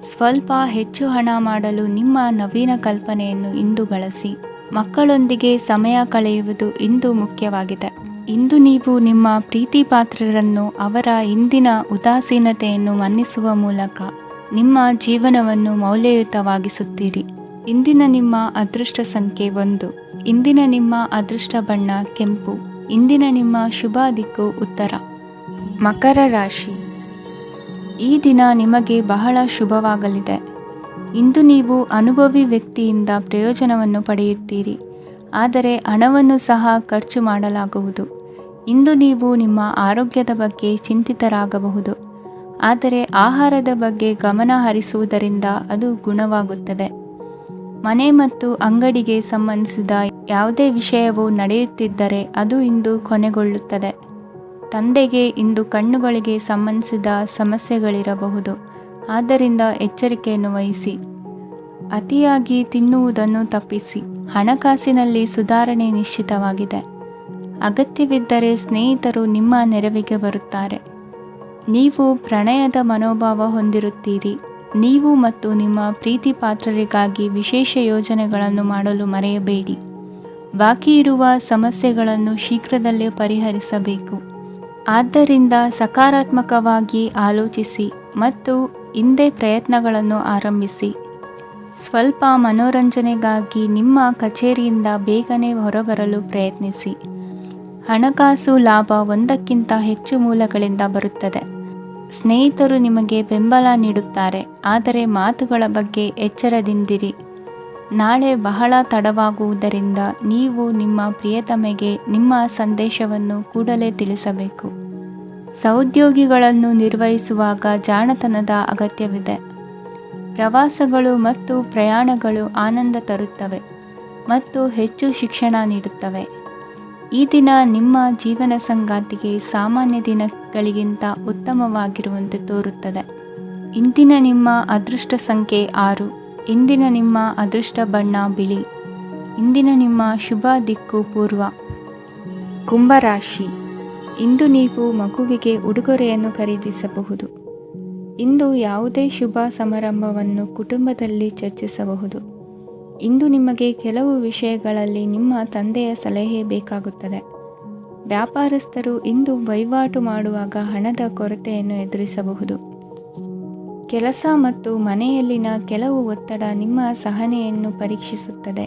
ಸ್ವಲ್ಪ ಹೆಚ್ಚು ಹಣ ಮಾಡಲು ನಿಮ್ಮ ನವೀನ ಕಲ್ಪನೆಯನ್ನು ಇಂದು ಬಳಸಿ. ಮಕ್ಕಳೊಂದಿಗೆ ಸಮಯ ಕಳೆಯುವುದು ಇಂದು ಮುಖ್ಯವಾಗಿದೆ. ಇಂದು ನೀವು ನಿಮ್ಮ ಪ್ರೀತಿ ಪಾತ್ರರನ್ನು ಅವರ ಇಂದಿನ ಉದಾಸೀನತೆಯನ್ನು ಮನ್ನಿಸುವ ಮೂಲಕ ನಿಮ್ಮ ಜೀವನವನ್ನು ಮೌಲ್ಯಯುತವಾಗಿಸುತ್ತೀರಿ. ಇಂದಿನ ನಿಮ್ಮ ಅದೃಷ್ಟ ಸಂಖ್ಯೆ 1. ಇಂದಿನ ನಿಮ್ಮ ಅದೃಷ್ಟ ಬಣ್ಣ ಕೆಂಪು. ಇಂದಿನ ನಿಮ್ಮ ಶುಭ ದಿಕ್ಕು ಉತ್ತರ. ಮಕರ ರಾಶಿ. ಈ ದಿನ ನಿಮಗೆ ಬಹಳ ಶುಭವಾಗಲಿದೆ. ಇಂದು ನೀವು ಅನುಭವಿ ವ್ಯಕ್ತಿಯಿಂದ ಪ್ರಯೋಜನವನ್ನು ಪಡೆಯುತ್ತೀರಿ, ಆದರೆ ಹಣವನ್ನು ಸಹ ಖರ್ಚು ಮಾಡಲಾಗುವುದು. ಇಂದು ನೀವು ನಿಮ್ಮ ಆರೋಗ್ಯದ ಬಗ್ಗೆ ಚಿಂತಿತರಾಗಬಹುದು, ಆದರೆ ಆಹಾರದ ಬಗ್ಗೆ ಗಮನ ಹರಿಸುವುದರಿಂದ ಅದು ಗುಣವಾಗುತ್ತದೆ. ಮನೆ ಮತ್ತು ಅಂಗಡಿಗೆ ಸಂಬಂಧಿಸಿದ ಯಾವುದೇ ವಿಷಯವು ನಡೆಯುತ್ತಿದ್ದರೆ ಅದು ಇಂದು ಕೊನೆಗೊಳ್ಳುತ್ತದೆ. ತಂದೆಗೆ ಇಂದು ಕಣ್ಣುಗಳಿಗೆ ಸಂಬಂಧಿಸಿದ ಸಮಸ್ಯೆಗಳಿರಬಹುದು, ಆದ್ದರಿಂದ ಎಚ್ಚರಿಕೆಯನ್ನು ವಹಿಸಿ. ಅತಿಯಾಗಿ ತಿನ್ನುವುದನ್ನು ತಪ್ಪಿಸಿ. ಹಣಕಾಸಿನಲ್ಲಿ ಸುಧಾರಣೆ ನಿಶ್ಚಿತವಾಗಿದೆ. ಅಗತ್ಯವಿದ್ದರೆ ಸ್ನೇಹಿತರು ನಿಮ್ಮ ನೆರವಿಗೆ ಬರುತ್ತಾರೆ. ನೀವು ಪ್ರಣಯದ ಮನೋಭಾವ ಹೊಂದಿರುತ್ತೀರಿ. ನೀವು ಮತ್ತು ನಿಮ್ಮ ಪ್ರೀತಿ ಪಾತ್ರರಿಗಾಗಿ ವಿಶೇಷ ಯೋಜನೆಗಳನ್ನು ಮಾಡಲು ಮರೆಯಬೇಡಿ. ಬಾಕಿ ಇರುವ ಸಮಸ್ಯೆಗಳನ್ನು ಶೀಘ್ರದಲ್ಲೇ ಪರಿಹರಿಸಬೇಕು. ಆದ್ದರಿಂದ ಸಕಾರಾತ್ಮಕವಾಗಿ ಆಲೋಚಿಸಿ ಮತ್ತು ಇಂದೇ ಪ್ರಯತ್ನಗಳನ್ನು ಆರಂಭಿಸಿ. ಸ್ವಲ್ಪ ಮನೋರಂಜನೆಗಾಗಿ ನಿಮ್ಮ ಕಚೇರಿಯಿಂದ ಬೇಗನೆ ಹೊರಬರಲು ಪ್ರಯತ್ನಿಸಿ. ಹಣಕಾಸು ಲಾಭ 1ಕ್ಕಿಂತ ಹೆಚ್ಚು ಮೂಲಗಳಿಂದ ಬರುತ್ತದೆ. ಸ್ನೇಹಿತರು ನಿಮಗೆ ಬೆಂಬಲ ನೀಡುತ್ತಾರೆ, ಆದರೆ ಮಾತುಗಳ ಬಗ್ಗೆ ಎಚ್ಚರದಿಂದಿರಿ. ನಾಳೆ ಬಹಳ ತಡವಾಗುವುದರಿಂದ ನೀವು ನಿಮ್ಮ ಪ್ರಿಯತಮೆಗೆ ನಿಮ್ಮ ಸಂದೇಶವನ್ನು ಕೂಡಲೇ ತಿಳಿಸಬೇಕು. ಸಹೋದ್ಯೋಗಿಗಳನ್ನು ನಿರ್ವಹಿಸುವಾಗ ಜಾಣತನದ ಅಗತ್ಯವಿದೆ. ಪ್ರವಾಸಗಳು ಮತ್ತು ಪ್ರಯಾಣಗಳು ಆನಂದ ತರುತ್ತವೆ. ಮತ್ತು ಹೆಚ್ಚು ಶಿಕ್ಷಣ ನೀಡುತ್ತವೆ. ಈ ದಿನ ನಿಮ್ಮ ಜೀವನ ಸಂಗಾತಿಗೆ ಸಾಮಾನ್ಯ ದಿನಗಳಿಗಿಂತ ಉತ್ತಮವಾಗಿರುವಂತೆ ತೋರುತ್ತದೆ. ಇಂದಿನ ನಿಮ್ಮ ಅದೃಷ್ಟ ಸಂಖ್ಯೆ 6. ಇಂದಿನ ನಿಮ್ಮ ಅದೃಷ್ಟ ಬಣ್ಣ ಬಿಳಿ. ಇಂದಿನ ನಿಮ್ಮ ಶುಭ ದಿಕ್ಕು ಪೂರ್ವ. ಕುಂಭರಾಶಿ. ಇಂದು ನೀವು ಮಗುವಿಗೆ ಉಡುಗೊರೆಯನ್ನು ಖರೀದಿಸಬಹುದು. ಇಂದು ಯಾವುದೇ ಶುಭ ಸಮಾರಂಭವನ್ನು ಕುಟುಂಬದಲ್ಲಿ ಚರ್ಚಿಸಬಹುದು. ಇಂದು ನಿಮಗೆ ಕೆಲವು ವಿಷಯಗಳಲ್ಲಿ ನಿಮ್ಮ ತಂದೆಯ ಸಲಹೆ ಬೇಕಾಗುತ್ತದೆ. ವ್ಯಾಪಾರಸ್ಥರು ಇಂದು ವಹಿವಾಟು ಮಾಡುವಾಗ ಹಣದ ಕೊರತೆಯನ್ನು ಎದುರಿಸಬಹುದು. ಕೆಲಸ ಮತ್ತು ಮನೆಯಲ್ಲಿನ ಕೆಲವು ಒತ್ತಡ ನಿಮ್ಮ ಸಹನೆಯನ್ನು ಪರೀಕ್ಷಿಸುತ್ತದೆ.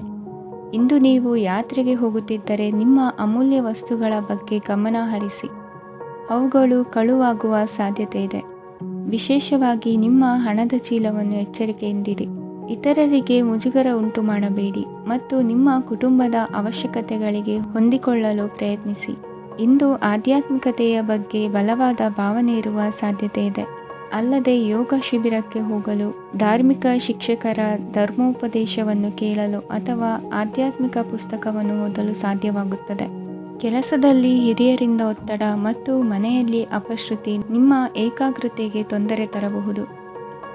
ಇಂದು ನೀವು ಯಾತ್ರೆಗೆ ಹೋಗುತ್ತಿದ್ದರೆ ನಿಮ್ಮ ಅಮೂಲ್ಯ ವಸ್ತುಗಳ ಬಗ್ಗೆ ಗಮನ ಹರಿಸಿ. ಅವುಗಳು ಕಳುವಾಗುವ ಸಾಧ್ಯತೆ ಇದೆ. ವಿಶೇಷವಾಗಿ ನಿಮ್ಮ ಹಣದ ಚೀಲವನ್ನು ಎಚ್ಚರಿಕೆಯಿಂದಿಡಿ. ಇತರರಿಗೆ ಮುಜುಗರ ಉಂಟು ಮಾಡಬೇಡಿ ಮತ್ತು ನಿಮ್ಮ ಕುಟುಂಬದ ಅವಶ್ಯಕತೆಗಳಿಗೆ ಹೊಂದಿಕೊಳ್ಳಲು ಪ್ರಯತ್ನಿಸಿ. ಇಂದು ಆಧ್ಯಾತ್ಮಿಕತೆಯ ಬಗ್ಗೆ ಬಲವಾದ ಭಾವನೆ ಇರುವ ಸಾಧ್ಯತೆ ಇದೆ. ಅಲ್ಲದೆ ಯೋಗ ಶಿಬಿರಕ್ಕೆ ಹೋಗಲು, ಧಾರ್ಮಿಕ ಶಿಕ್ಷಕರ ಧರ್ಮೋಪದೇಶವನ್ನು ಕೇಳಲು ಅಥವಾ ಆಧ್ಯಾತ್ಮಿಕ ಪುಸ್ತಕವನ್ನು ಓದಲು ಸಾಧ್ಯವಾಗುತ್ತದೆ. ಕೆಲಸದಲ್ಲಿ ಹಿರಿಯರಿಂದ ಒತ್ತಡ ಮತ್ತು ಮನೆಯಲ್ಲಿ ಅಪಶ್ರುತಿ ನಿಮ್ಮ ಏಕಾಗ್ರತೆಗೆ ತೊಂದರೆ ತರಬಹುದು.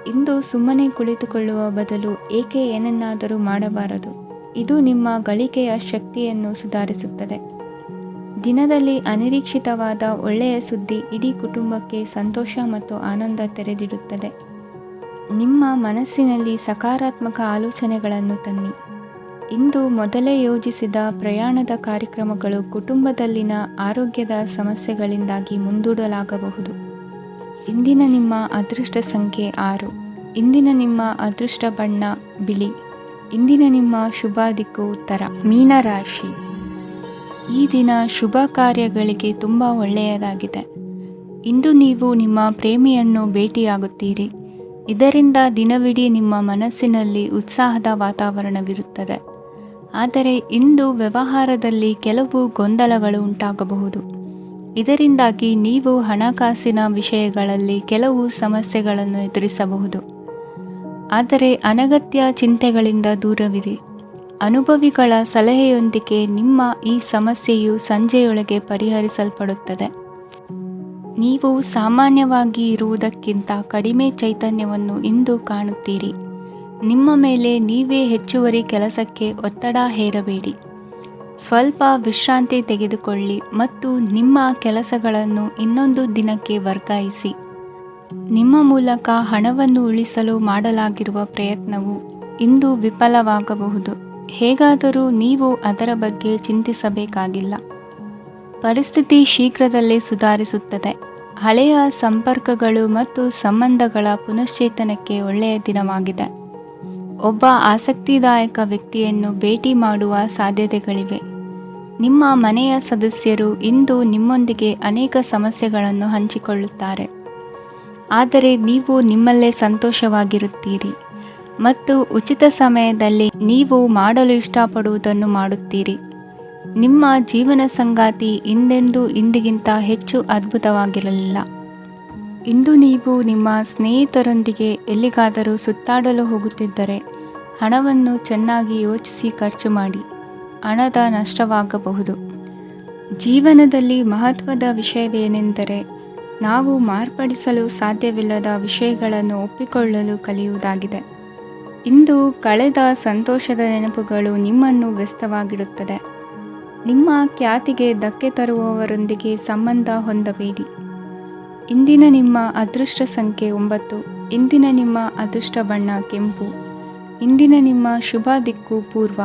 ಇಂದು ಸುಮ್ಮನೆ ಕುಳಿತುಕೊಳ್ಳುವ ಬದಲು ಏಕೆ ಏನನ್ನಾದರೂ ಮಾಡಬಾರದು. ಇದು ನಿಮ್ಮ ಗಳಿಕೆಯ ಶಕ್ತಿಯನ್ನು ಸುಧಾರಿಸುತ್ತದೆ. ದಿನದಲ್ಲಿ ಅನಿರೀಕ್ಷಿತವಾದ ಒಳ್ಳೆಯ ಸುದ್ದಿ ಇಡೀ ಕುಟುಂಬಕ್ಕೆ ಸಂತೋಷ ಮತ್ತು ಆನಂದ ತೆರೆದಿಡುತ್ತದೆ. ನಿಮ್ಮ ಮನಸ್ಸಿನಲ್ಲಿ ಸಕಾರಾತ್ಮಕ ಆಲೋಚನೆಗಳನ್ನು ತನ್ನಿ. ಇಂದು ಮೊದಲೇ ಯೋಜಿಸಿದ ಪ್ರಯಾಣದ ಕಾರ್ಯಕ್ರಮಗಳು ಕುಟುಂಬದಲ್ಲಿನ ಆರೋಗ್ಯದ ಸಮಸ್ಯೆಗಳಿಂದಾಗಿ ಮುಂದೂಡಲಾಗಬಹುದು. ಇಂದಿನ ನಿಮ್ಮ ಅದೃಷ್ಟ ಸಂಖ್ಯೆ 6. ಇಂದಿನ ನಿಮ್ಮ ಅದೃಷ್ಟ ಬಣ್ಣ ಬಿಳಿ. ಇಂದಿನ ನಿಮ್ಮ ಶುಭ ದಿಕ್ಕು ಉತ್ತರ. ಮೀನರಾಶಿ. ಈ ದಿನ ಶುಭ ಕಾರ್ಯಗಳಿಗೆ ತುಂಬ ಒಳ್ಳೆಯದಾಗಿದೆ. ಇಂದು ನೀವು ನಿಮ್ಮ ಪ್ರೇಮಿಯನ್ನು ಭೇಟಿಯಾಗುತ್ತೀರಿ. ಇದರಿಂದ ದಿನವಿಡೀ ನಿಮ್ಮ ಮನಸ್ಸಿನಲ್ಲಿ ಉತ್ಸಾಹದ ವಾತಾವರಣವಿರುತ್ತದೆ. ಆದರೆ ಇಂದು ವ್ಯವಹಾರದಲ್ಲಿ ಕೆಲವು ಗೊಂದಲಗಳು ಉಂಟಾಗಬಹುದು. ಇದರಿಂದಾಗಿ ನೀವು ಹಣಕಾಸಿನ ವಿಷಯಗಳಲ್ಲಿ ಕೆಲವು ಸಮಸ್ಯೆಗಳನ್ನು ಎದುರಿಸಬಹುದು. ಆದರೆ ಅನಗತ್ಯ ಚಿಂತೆಗಳಿಂದ ದೂರವಿರಿ. ಅನುಭವಿಗಳ ಸಲಹೆಯೊಂದಿಗೆ ನಿಮ್ಮ ಈ ಸಮಸ್ಯೆಯು ಸಂಜೆಯೊಳಗೆ ಪರಿಹರಿಸಲ್ಪಡುತ್ತದೆ. ನೀವು ಸಾಮಾನ್ಯವಾಗಿ ಇರುವುದಕ್ಕಿಂತ ಕಡಿಮೆ ಚೈತನ್ಯವನ್ನು ಇಂದು ಕಾಣುತ್ತೀರಿ. ನಿಮ್ಮ ಮೇಲೆ ನೀವೇ ಹೆಚ್ಚುವರಿ ಕೆಲಸಕ್ಕೆ ಒತ್ತಡ ಹೇರಬೇಡಿ. ಸ್ವಲ್ಪ ವಿಶ್ರಾಂತಿ ತೆಗೆದುಕೊಳ್ಳಿ ಮತ್ತು ನಿಮ್ಮ ಕೆಲಸಗಳನ್ನು ಇನ್ನೊಂದು ದಿನಕ್ಕೆ ವರ್ಗಾಯಿಸಿ. ನಿಮ್ಮ ಮೂಲಕ ಹಣವನ್ನು ಉಳಿಸಲು ಮಾಡಲಾಗಿರುವ ಪ್ರಯತ್ನವು ಇಂದು ವಿಫಲವಾಗಬಹುದು. ಹೇಗಾದರೂ ನೀವು ಅದರ ಬಗ್ಗೆ ಚಿಂತಿಸಬೇಕಾಗಿಲ್ಲ. ಪರಿಸ್ಥಿತಿ ಶೀಘ್ರದಲ್ಲೇ ಸುಧಾರಿಸುತ್ತದೆ. ಹಳೆಯ ಸಂಪರ್ಕಗಳು ಮತ್ತು ಸಂಬಂಧಗಳ ಪುನಶ್ಚೇತನಕ್ಕೆ ಒಳ್ಳೆಯ ದಿನವಾಗಿದೆ. ಒಬ್ಬ ಆಸಕ್ತಿದಾಯಕ ವ್ಯಕ್ತಿಯನ್ನು ಭೇಟಿ ಮಾಡುವ ಸಾಧ್ಯತೆಗಳಿವೆ. ನಿಮ್ಮ ಮನೆಯ ಸದಸ್ಯರು ಇಂದು ನಿಮ್ಮೊಂದಿಗೆ ಅನೇಕ ಸಮಸ್ಯೆಗಳನ್ನು ಹಂಚಿಕೊಳ್ಳುತ್ತಾರೆ. ಆದರೆ ನೀವು ನಿಮ್ಮಲ್ಲೇ ಸಂತೋಷವಾಗಿರುತ್ತೀರಿ ಮತ್ತು ಉಚಿತ ಸಮಯದಲ್ಲಿ ನೀವು ಮಾಡಲು ಇಷ್ಟಪಡುವುದನ್ನು ಮಾಡುತ್ತೀರಿ. ನಿಮ್ಮ ಜೀವನ ಸಂಗಾತಿ ಇಂದಿಗಿಂತ ಹೆಚ್ಚು ಅದ್ಭುತವಾಗಿರಲಿಲ್ಲ. ಇಂದು ನೀವು ನಿಮ್ಮ ಸ್ನೇಹಿತರೊಂದಿಗೆ ಎಲ್ಲಿಗಾದರೂ ಸುತ್ತಾಡಲು ಹೋಗುತ್ತಿದ್ದರೆ ಹಣವನ್ನು ಚೆನ್ನಾಗಿ ಯೋಚಿಸಿ ಖರ್ಚು ಮಾಡಿ. ಹಣದ ನಷ್ಟವಾಗಬಹುದು. ಜೀವನದಲ್ಲಿ ಮಹತ್ವದ ವಿಷಯವೇನೆಂದರೆ ನಾವು ಮಾರ್ಪಡಿಸಲು ಸಾಧ್ಯವಿಲ್ಲದ ವಿಷಯಗಳನ್ನು ಒಪ್ಪಿಕೊಳ್ಳಲು ಕಲಿಯುವುದಾಗಿದೆ. ಇಂದು ಕಳೆದ ಸಂತೋಷದ ನೆನಪುಗಳು ನಿಮ್ಮನ್ನು ವ್ಯಸ್ತವಾಗಿಡುತ್ತದೆ. ನಿಮ್ಮ ಖ್ಯಾತಿಗೆ ಧಕ್ಕೆ ತರುವವರೊಂದಿಗೆ ಸಂಬಂಧ ಹೊಂದಬೇಡಿ. ಇಂದಿನ ನಿಮ್ಮ ಅದೃಷ್ಟ ಸಂಖ್ಯೆ 9. ಇಂದಿನ ನಿಮ್ಮ ಅದೃಷ್ಟ ಬಣ್ಣ ಕೆಂಪು. ಇಂದಿನ ನಿಮ್ಮ ಶುಭ ದಿಕ್ಕು ಪೂರ್ವ.